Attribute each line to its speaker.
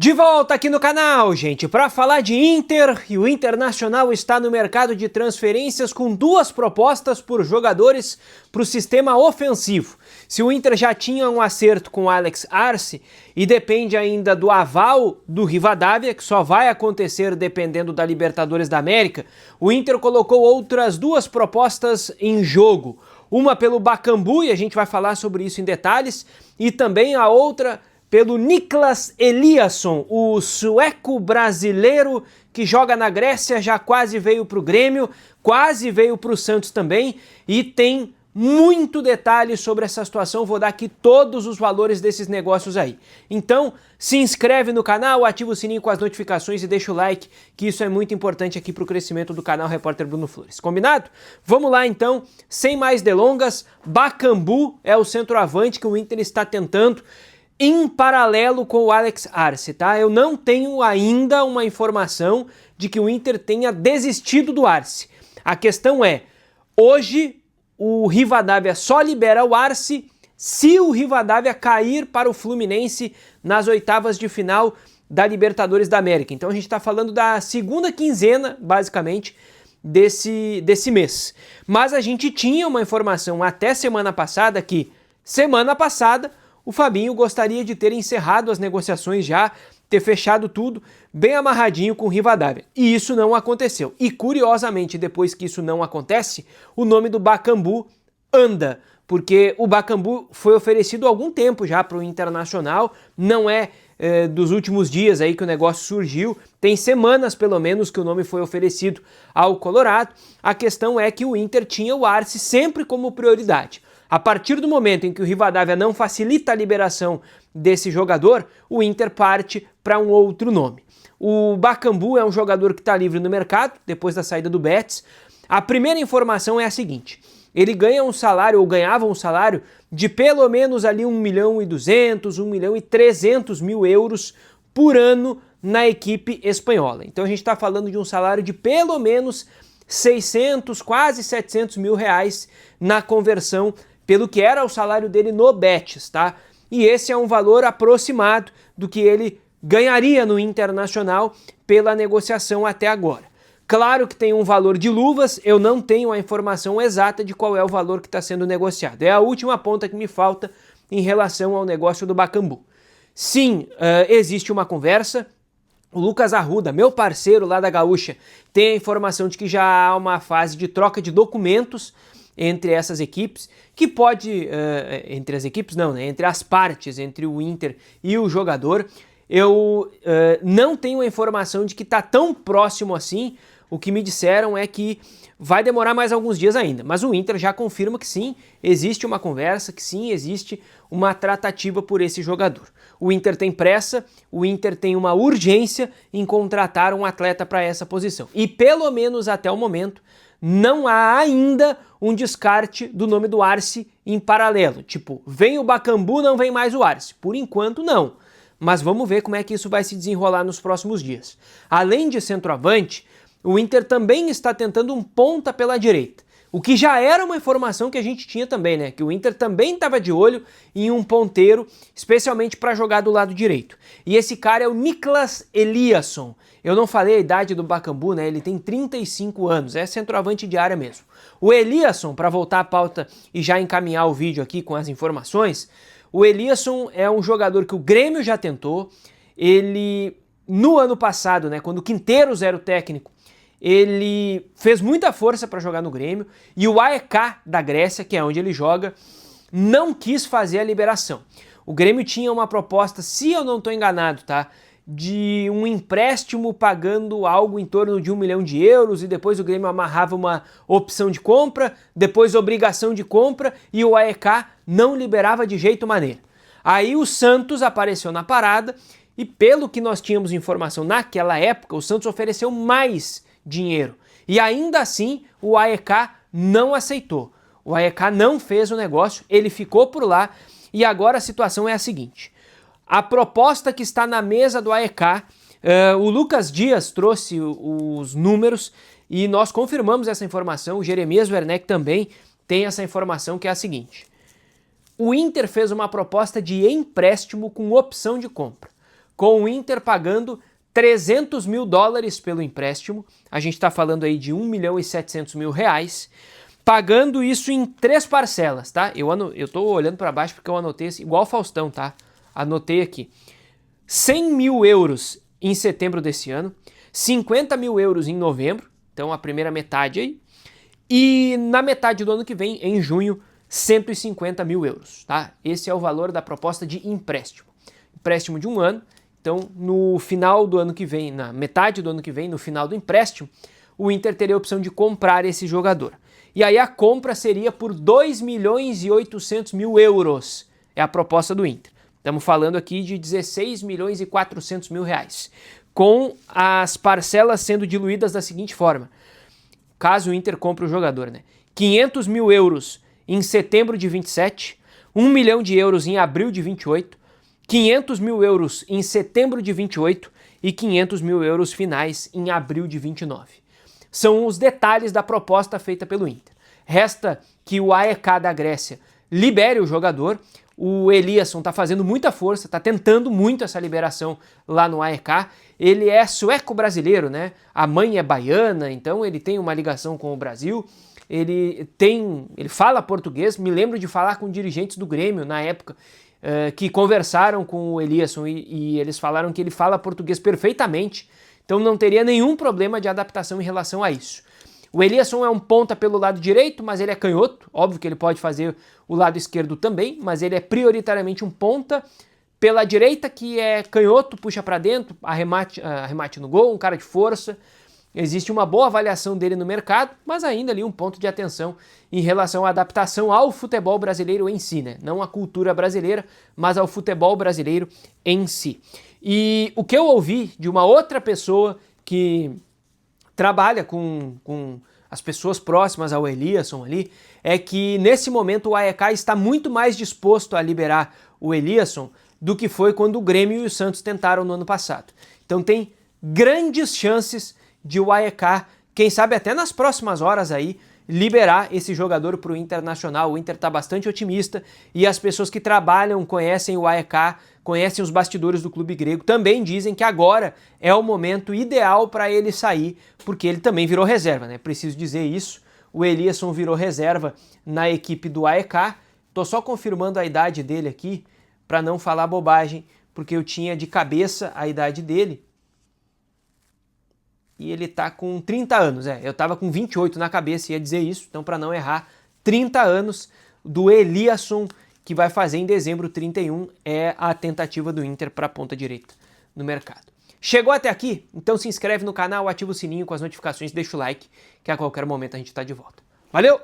Speaker 1: De volta aqui no canal, gente, para falar de Inter, e o Internacional está no mercado de transferências com duas propostas por jogadores para o sistema ofensivo. Se o Inter já tinha um acerto com o Alex Arce e depende ainda do aval do Rivadavia, que só vai acontecer dependendo da Libertadores da América, o Inter colocou outras duas propostas em jogo. Uma pelo Bakambu, e a gente vai falar sobre isso em detalhes, e também a outra pelo Niklas Eliasson, o sueco-brasileiro que joga na Grécia, já quase veio para o Grêmio, quase veio para o Santos também, e tem muito detalhe sobre essa situação. Vou dar aqui todos os valores desses negócios aí. Então, se inscreve no canal, ativa o sininho com as notificações e deixa o like, que isso é muito importante aqui para o crescimento do canal Repórter Bruno Flores. Combinado? Vamos lá então, sem mais delongas. Bakambu é o centroavante que o Inter está tentando em paralelo com o Alex Arce, tá? Eu não tenho ainda uma informação de que o Inter tenha desistido do Arce. A questão é, hoje o Rivadavia só libera o Arce se o Rivadavia cair para o Fluminense nas oitavas de final da Libertadores da América. Então a gente está falando da segunda quinzena, basicamente, desse mês. Mas a gente tinha uma informação até semana passada que, semana passada, o Fabinho gostaria de ter encerrado as negociações já, ter fechado tudo bem amarradinho com o Rivadavia. E isso não aconteceu. E curiosamente, depois que isso não acontece, o nome do Bakambu anda, porque o Bakambu foi oferecido há algum tempo já para o Internacional, não é dos últimos dias aí que o negócio surgiu, tem semanas pelo menos que o nome foi oferecido ao Colorado. A questão é que o Inter tinha o Arce sempre como prioridade. A partir do momento em que o Rivadavia não facilita a liberação desse jogador, o Inter parte para um outro nome. O Bakambu é um jogador que está livre no mercado, depois da saída do Betis. A primeira informação é a seguinte: ele ganha um salário, ou ganhava um salário, de pelo menos ali 1.200.000, 1.300.000 euros por ano na equipe espanhola. Então a gente está falando de um salário de pelo menos 600, quase 700 mil reais na conversão pelo que era o salário dele no Betis, tá? E esse é um valor aproximado do que ele ganharia no Internacional pela negociação até agora. Claro que tem um valor de luvas, eu não tenho a informação exata de qual é o valor que está sendo negociado. É a última ponta que me falta em relação ao negócio do Bakambu. Sim, existe uma conversa. O Lucas Arruda, meu parceiro lá da Gaúcha, tem a informação de que já há uma fase de troca de documentos entre essas equipes, que pode, entre as equipes não, né? Entre as partes, entre o Inter e o jogador. Eu não tenho a informação de que está tão próximo assim. O que me disseram é que vai demorar mais alguns dias ainda, mas o Inter já confirma que sim, existe uma conversa, que sim, existe uma tratativa por esse jogador. O Inter tem pressa, o Inter tem uma urgência em contratar um atleta para essa posição. E pelo menos até o momento, não há ainda um descarte do nome do Arce em paralelo. Tipo, vem o Bakambu, não vem mais o Arce. Por enquanto, não. Mas vamos ver como é que isso vai se desenrolar nos próximos dias. Além de centroavante, o Inter também está tentando um ponta pela direita. O que já era uma informação que a gente tinha também, né? Que o Inter também estava de olho em um ponteiro, especialmente para jogar do lado direito. E esse cara é o Niklas Eliasson. Eu não falei a idade do Bakambu, né? Ele tem 35 anos, é centroavante de área mesmo. O Eliasson, para voltar à pauta e já encaminhar o vídeo aqui com as informações, o Eliasson é um jogador que o Grêmio já tentou. Ele, no ano passado, né, quando o Quinteiros era o técnico, ele fez muita força para jogar no Grêmio, e o AEK da Grécia, que é onde ele joga, não quis fazer a liberação. O Grêmio tinha uma proposta, se eu não estou enganado, tá, de um empréstimo pagando algo em torno de 1 milhão de euros, e depois o Grêmio amarrava uma opção de compra, depois obrigação de compra, e o AEK não liberava de jeito maneiro. Aí o Santos apareceu na parada, e pelo que nós tínhamos informação naquela época, o Santos ofereceu mais dinheiro. E ainda assim, o AEK não aceitou. O AEK não fez o negócio, ele ficou por lá, e agora a situação é a seguinte: a proposta que está na mesa do AEK, o Lucas Dias trouxe os números e nós confirmamos essa informação, o Jeremias Werneck também tem essa informação, que é a seguinte: o Inter fez uma proposta de empréstimo com opção de compra. com o Inter pagando 300 mil dólares pelo empréstimo, a gente está falando aí de 1 milhão e 700 mil reais, pagando isso em 3 parcelas, tá? Eu tô olhando para baixo porque eu anotei assim, igual o Faustão, tá? Anotei aqui. 100 mil euros em setembro desse ano, 50 mil euros em novembro, então a primeira metade aí, e na metade do ano que vem, em junho, 150 mil euros, tá? Esse é o valor da proposta de empréstimo. Empréstimo de 1 ano, então no final do ano que vem, na metade do ano que vem, no final do empréstimo, o Inter teria a opção de comprar esse jogador. E aí a compra seria por 2 milhões e 800 mil euros, é a proposta do Inter. Estamos falando aqui de 16 milhões e 400 mil reais, com as parcelas sendo diluídas da seguinte forma, caso o Inter compre o jogador, né? 500 mil euros em setembro de 27, 1 milhão de euros em abril de 28, 500 mil euros em setembro de 28 e 500 mil euros finais em abril de 29. São os detalhes da proposta feita pelo Inter. Resta que o AEK da Grécia libere o jogador. O Eliasson está fazendo muita força, está tentando muito essa liberação lá no AEK. Ele é sueco-brasileiro, né? A mãe é baiana, então ele tem uma ligação com o Brasil. Ele fala português, me lembro de falar com dirigentes do Grêmio na época, que conversaram com o Eliasson e eles falaram que ele fala português perfeitamente, então não teria nenhum problema de adaptação em relação a isso. O Eliasson é um ponta pelo lado direito, mas ele é canhoto, óbvio que ele pode fazer o lado esquerdo também, mas ele é prioritariamente um ponta pela direita, que é canhoto, puxa para dentro, arremate no gol, um cara de força. Existe uma boa avaliação dele no mercado, mas ainda ali um ponto de atenção em relação à adaptação ao futebol brasileiro em si, né? Não à cultura brasileira, mas ao futebol brasileiro em si. E o que eu ouvi de uma outra pessoa que trabalha com as pessoas próximas ao Eliasson ali, é que nesse momento o AEK está muito mais disposto a liberar o Eliasson do que foi quando o Grêmio e o Santos tentaram no ano passado. Então tem grandes chances de o AEK, quem sabe até nas próximas horas aí, liberar esse jogador para o Internacional. O Inter está bastante otimista e as pessoas que trabalham, conhecem o AEK, conhecem os bastidores do clube grego, também dizem que agora é o momento ideal para ele sair, porque ele também virou reserva, né? Preciso dizer isso, o Eliasson virou reserva na equipe do AEK. Tô só confirmando a idade dele aqui, para não falar bobagem, porque eu tinha de cabeça a idade dele. E ele tá com 30 anos, eu tava com 28 na cabeça e ia dizer isso, então para não errar, 30 anos do Eliasson, que vai fazer em dezembro 31, é a tentativa do Inter para a ponta direita no mercado. Chegou até aqui? Então se inscreve no canal, ativa o sininho com as notificações, deixa o like, que a qualquer momento a gente tá de volta. Valeu!